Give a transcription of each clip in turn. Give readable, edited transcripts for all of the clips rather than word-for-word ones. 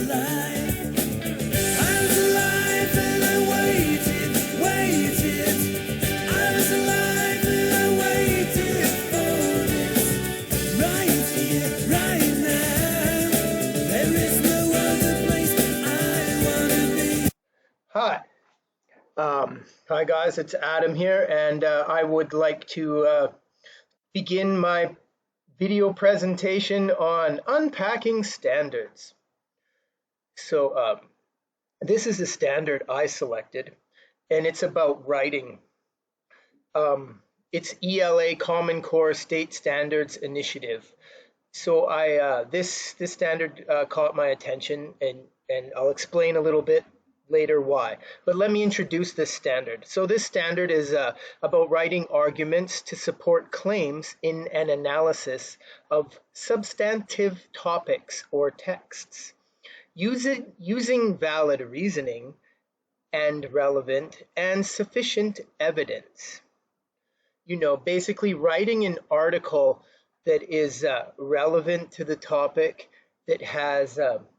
Hi. Hi guys, it's Adam here, and I would like to begin my video presentation on unpacking standards. So this is the standard I selected, and it's about writing. It's ELA Common Core State Standards Initiative. So this standard caught my attention, and I'll explain a little bit later why. But let me introduce this standard. So this standard is about writing arguments to support claims in an analysis of substantive topics or texts, using valid reasoning and relevant and sufficient evidence. Basically writing an article that is relevant to the topic, that has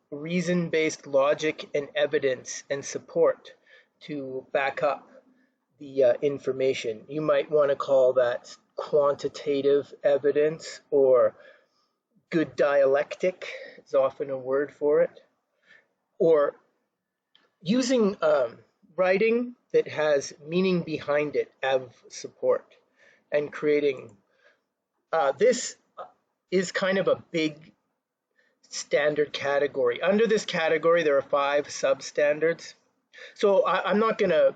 reason-based logic and evidence and support to back up the information. You might want to call that quantitative evidence, or good dialectic is often a word for it, or using writing that has meaning behind it as support, and creating this is kind of a big standard category. Under this category, there are 5 substandards. So I'm not going to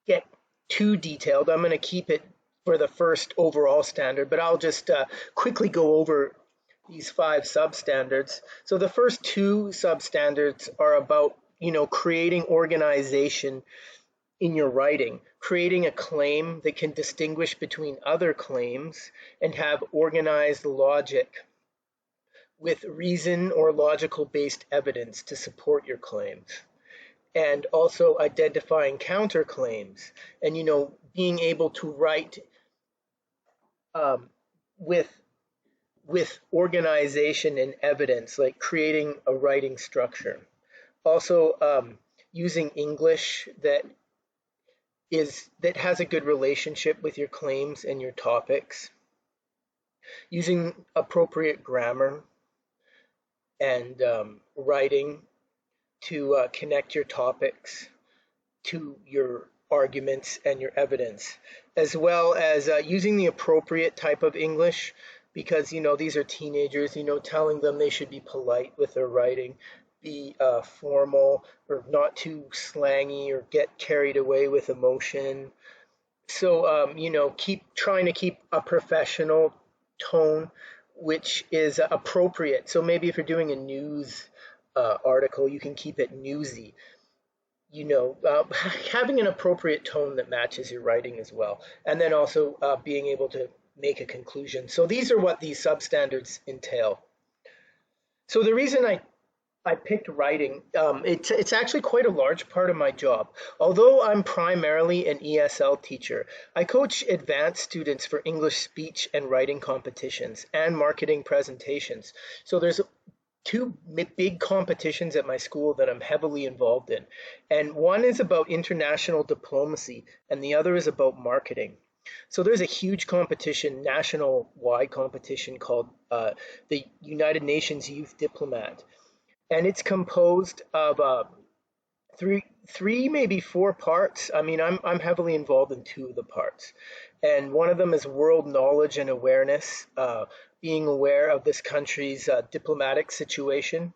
get too detailed. I'm going to keep it for the first overall standard, but I'll just quickly go over these 5 substandards. So the first 2 substandards are about, creating organization in your writing, creating a claim that can distinguish between other claims and have organized logic with reason or logical based evidence to support your claims, and also identifying counterclaims, and being able to write with organization and evidence, like creating a writing structure. Also using English that has a good relationship with your claims and your topics, using appropriate grammar, and writing to connect your topics to your arguments and your evidence, as well as using the appropriate type of English, because these are teenagers, telling them they should be polite with their writing, be formal, or not too slangy or get carried away with emotion. So trying to keep a professional tone, which is appropriate. So maybe if you're doing a news article, you can keep it newsy. Having an appropriate tone that matches your writing as well. And then also being able to make a conclusion. So these are what these substandards entail. So the reason I picked writing, it's actually quite a large part of my job. Although I'm primarily an ESL teacher, I coach advanced students for English speech and writing competitions and marketing presentations. So there's 2 big competitions at my school that I'm heavily involved in. And one is about international diplomacy, and the other is about marketing. So there's a huge competition, national-wide competition, called the United Nations Youth Diplomat. And it's composed of three, maybe 4 parts. I mean, I'm heavily involved in 2 of the parts. And one of them is world knowledge and awareness, being aware of this country's diplomatic situation,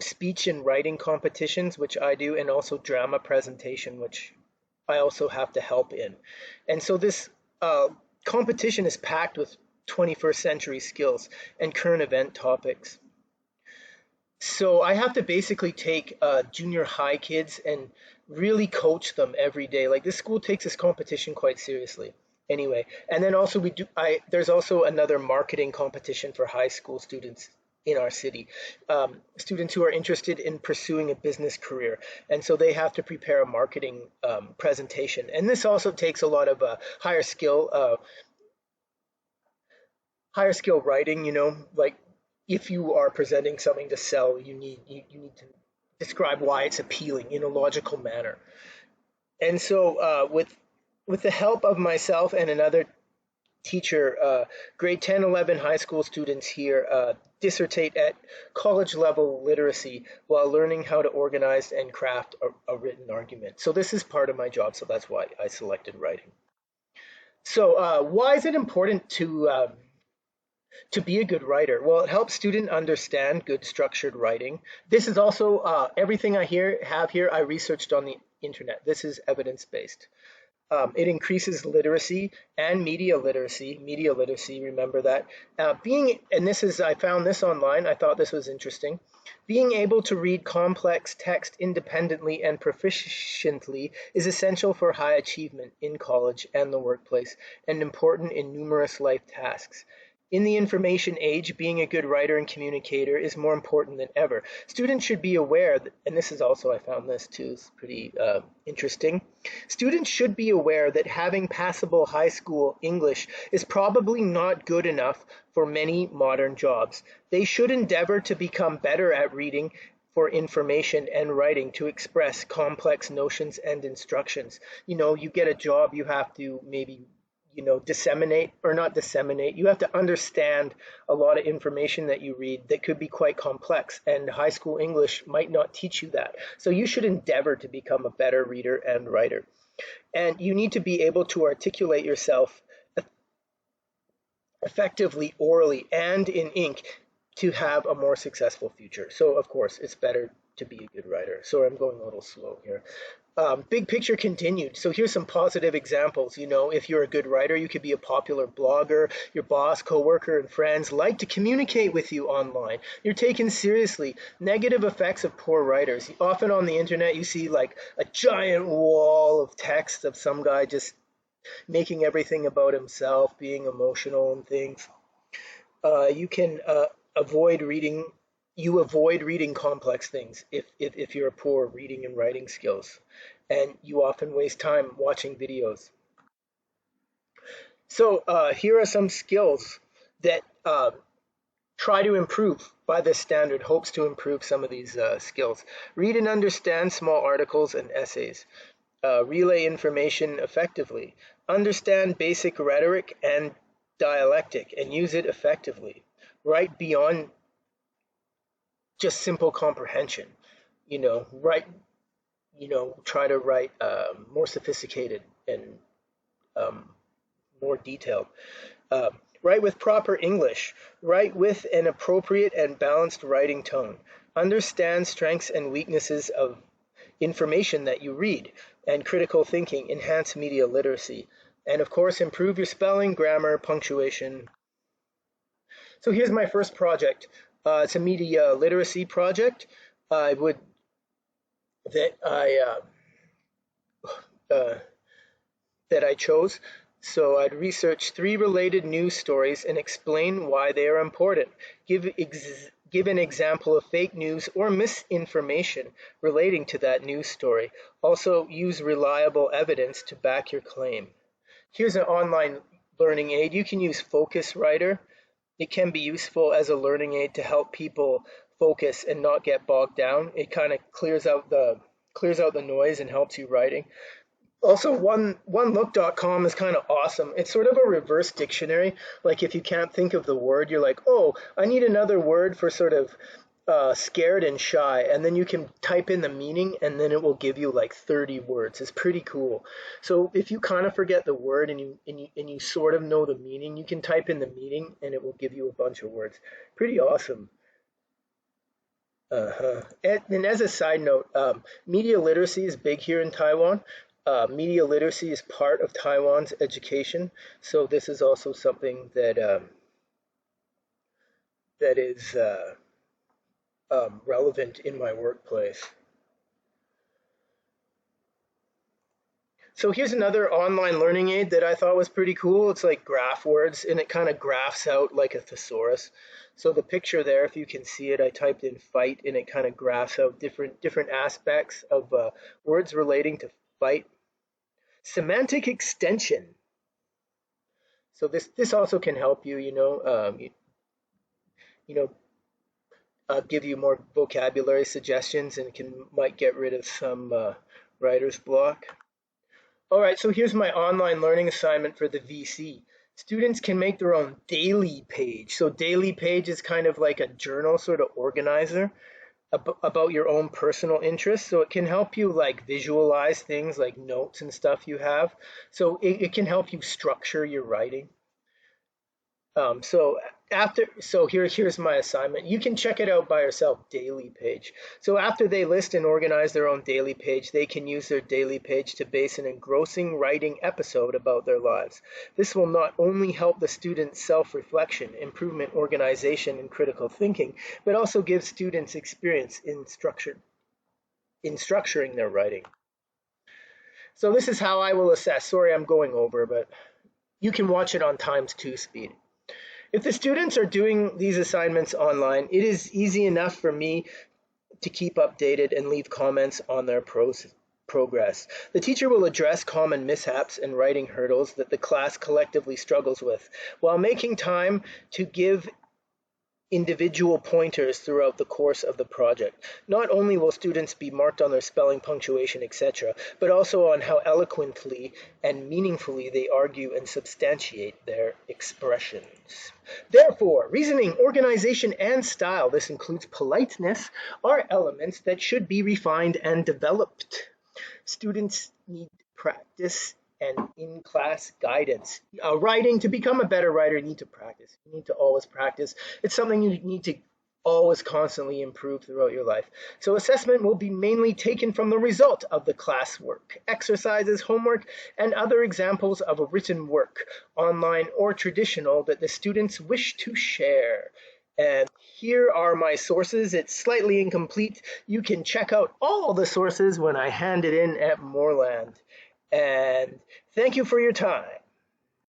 speech and writing competitions, which I do, and also drama presentation, which I also have to help in. And so this competition is packed with 21st century skills and current event topics. So I have to basically take junior high kids and really coach them every day. Like, this school takes this competition quite seriously. Anyway, and then also there's also another marketing competition for high school students in our city, students who are interested in pursuing a business career. And so they have to prepare a marketing presentation. And this also takes a lot of higher skill writing, like if you are presenting something to sell, you need to describe why it's appealing in a logical manner. And so, with the help of myself and another teacher, grade 10, 11 high school students here dissertate at college level literacy while learning how to organize and craft a written argument. So this is part of my job, so that's why I selected writing. So why is it important to be a good writer? Well, it helps student understand good structured writing. This is also everything I have here. I researched on the internet. This is evidence based. It increases literacy and media literacy. Media literacy, remember that. And this is, I found this online. I thought this was interesting. Being able to read complex text independently and proficiently is essential for high achievement in college and the workplace, and important in numerous life tasks. In the information age, being a good writer and communicator is more important than ever. Students should be aware, and this is also, I found this too, is pretty interesting. Students should be aware that having passable high school English is probably not good enough for many modern jobs. They should endeavor to become better at reading for information and writing to express complex notions and instructions. You know, you get a job, you have to maybe disseminate, or not disseminate, you have to understand a lot of information that you read that could be quite complex, and high school English might not teach you that. So you should endeavor to become a better reader and writer. And you need to be able to articulate yourself effectively orally and in ink to have a more successful future. So of course, it's better to be a good writer. So I'm going a little slow here. Big picture continued. So here's some positive examples. You know, if you're a good writer, you could be a popular blogger. Your boss, coworker, and friends like to communicate with you online. You're taken seriously. Negative effects of poor writers. Often on the internet, you see like a giant wall of text of some guy just making everything about himself, being emotional and things. You can avoid reading. You avoid reading complex things if you're poor reading and writing skills, and you often waste time watching videos. So here are some skills that try to improve by this standard, hopes to improve some of these skills. Read and understand small articles and essays. Relay information effectively. Understand basic rhetoric and dialectic and use it effectively. Write beyond just simple comprehension. Write, try to write more sophisticated and um, more detailed. Uh, Write with proper English. Write with an appropriate and balanced writing tone. Understand strengths and weaknesses of information that you read, and critical thinking. Enhance media literacy. And of course, improve your spelling, grammar, punctuation. So here's my first project. It's a media literacy project. I would that I that I chose. So I'd research 3 related news stories and explain why they are important. Give an example of fake news or misinformation relating to that news story. Also use reliable evidence to back your claim. Here's an online learning aid. You can use Focuswriter. It can be useful as a learning aid to help people focus and not get bogged down. It kind of clears out the noise and helps you writing. Also, onelook.com is kind of awesome. It's sort of a reverse dictionary. Like if you can't think of the word, you're like, oh, I need another word for sort of scared and shy. And then you can type in the meaning and then it will give you like 30 words. It's pretty cool. So if you kind of forget the word and you sort of know the meaning, you can type in the meaning and it will give you a bunch of words. Pretty awesome. And as a side note, media literacy is big here in Taiwan. Media literacy is part of Taiwan's education, so this is also something that is relevant in my workplace. So here's another online learning aid that I thought was pretty cool. It's like graph words, and it kind of graphs out like a thesaurus. So the picture there, if you can see it, I typed in fight, and it kind of graphs out different aspects of words relating to fight. Semantic extension. So this also can help you, you know, give you more vocabulary suggestions and might get rid of some writer's block. All right, so here's my online learning assignment for the VC. Students can make their own daily page. So daily page is kind of like a journal sort of organizer about your own personal interests. So it can help you like visualize things like notes and stuff you have. So it can help you structure your writing. Here's my assignment. You can check it out by yourself, daily page. So after they list and organize their own daily page, they can use their daily page to base an engrossing writing episode about their lives. This will not only help the students' self-reflection, improvement, organization, and critical thinking, but also give students experience in structuring their writing. So this is how I will assess. Sorry, I'm going over, but you can watch it on ×2 speed. If the students are doing these assignments online, it is easy enough for me to keep updated and leave comments on their progress. The teacher will address common mishaps and writing hurdles that the class collectively struggles with, while making time to give individual pointers throughout the course of the project. Not only will students be marked on their spelling, punctuation, etc., but also on how eloquently and meaningfully they argue and substantiate their expressions. Therefore, reasoning, organization, and style, this includes politeness, are elements that should be refined and developed. Students need practice and in-class guidance. Writing, to become a better writer, you need to practice. You need to always practice. It's something you need to always constantly improve throughout your life. So assessment will be mainly taken from the result of the classwork, exercises, homework, and other examples of a written work, online or traditional, that the students wish to share. And here are my sources. It's slightly incomplete. You can check out all the sources when I hand it in at Moorland. And thank you for your time.